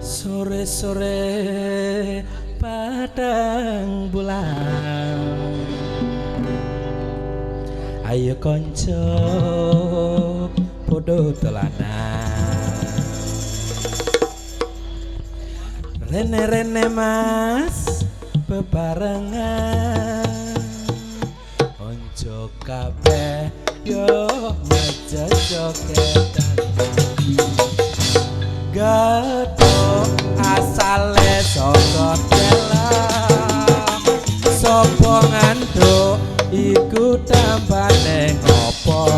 Sore-sore padang bulan, ayo konco podo dolanan. Rene-rene mas bebarengan, konco kabeh yo meja jogetan. Gathuk asale saka dalam, sapa nganduk iku tambane ngopo.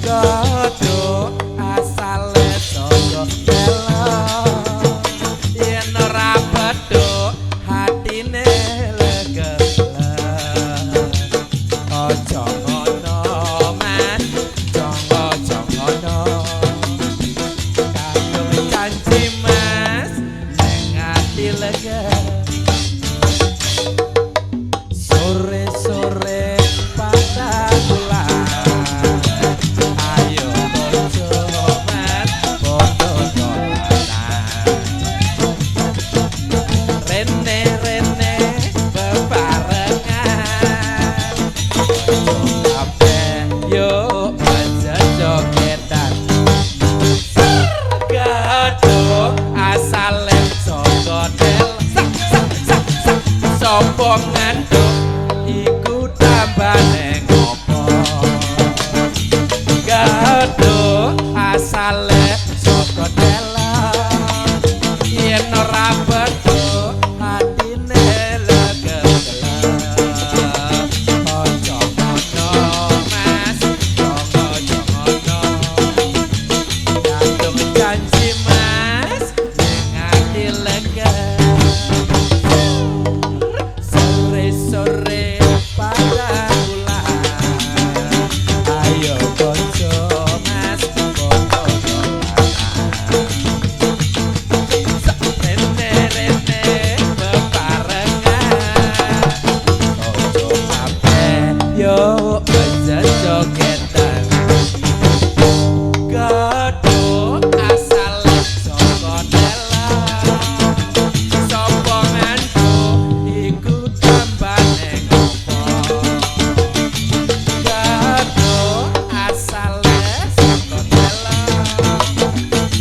Gathuk asale saka dalam, yen ora bedhuk hatine legelan. Aja ngono mas, jangan ngono. Sore-sore padang bulan, ayo konco mas podo dolanan. Rene-rene bebarengan, konco kabeh yo aja jogetan. Gathuk asale saka dalam, sapa nganduk iku tambane ngopo. Gathuk asale saka dalam, yen ora bedhuk atine legelan. Aja ngono mas, aja ngono. Gathuk janji mas ning ati legelan. Sore padang bulan, ayo konco mas podo dolanan. Rene-rene bebarengan, konco kabeh yo aja jogetan. Gathuk asale saka dalam, sapa nganduk iku tambane ngopo. Gathuk asale saka dalam,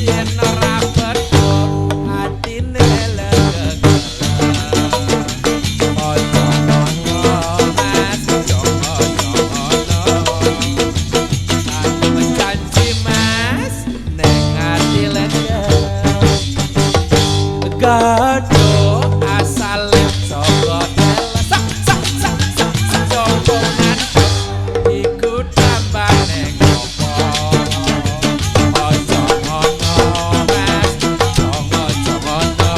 yen ora bedhuk atine legelan. Aja ngono mas, jangan ngono. Aku janji mas ning ati legelan. Gathuk asale saka dalam, sapa nganduk iku tambane ngopo. Aja ngono mas, jangan ngono.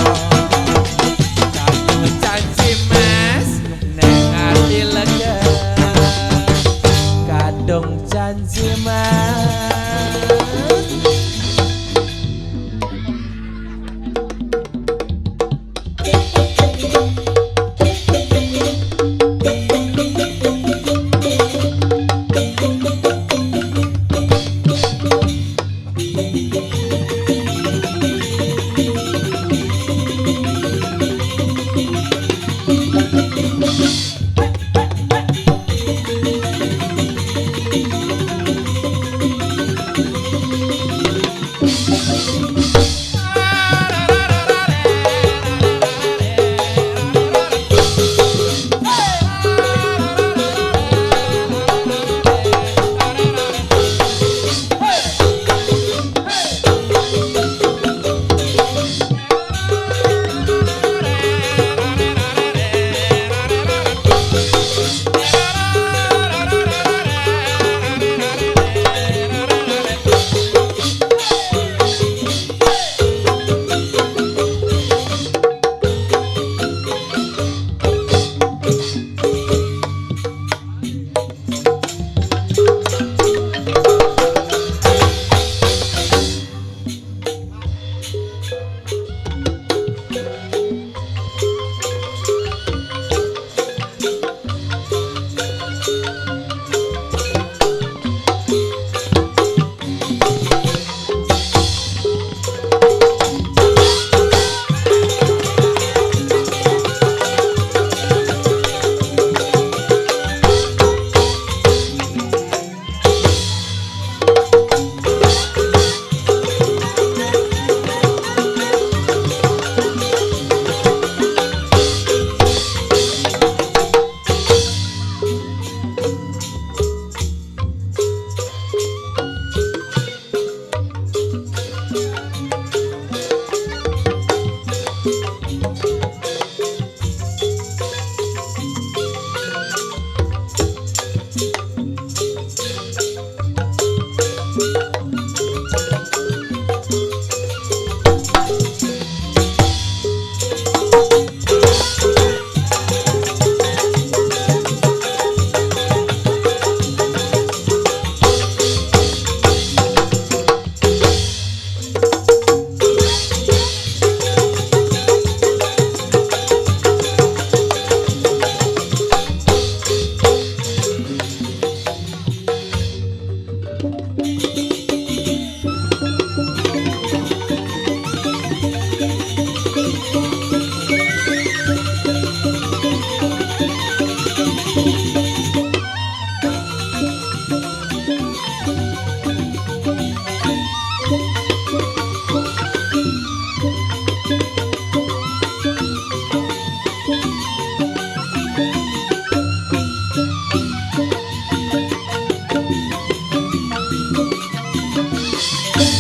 Aku janji mas ning ati legelan. Kadung janji mas.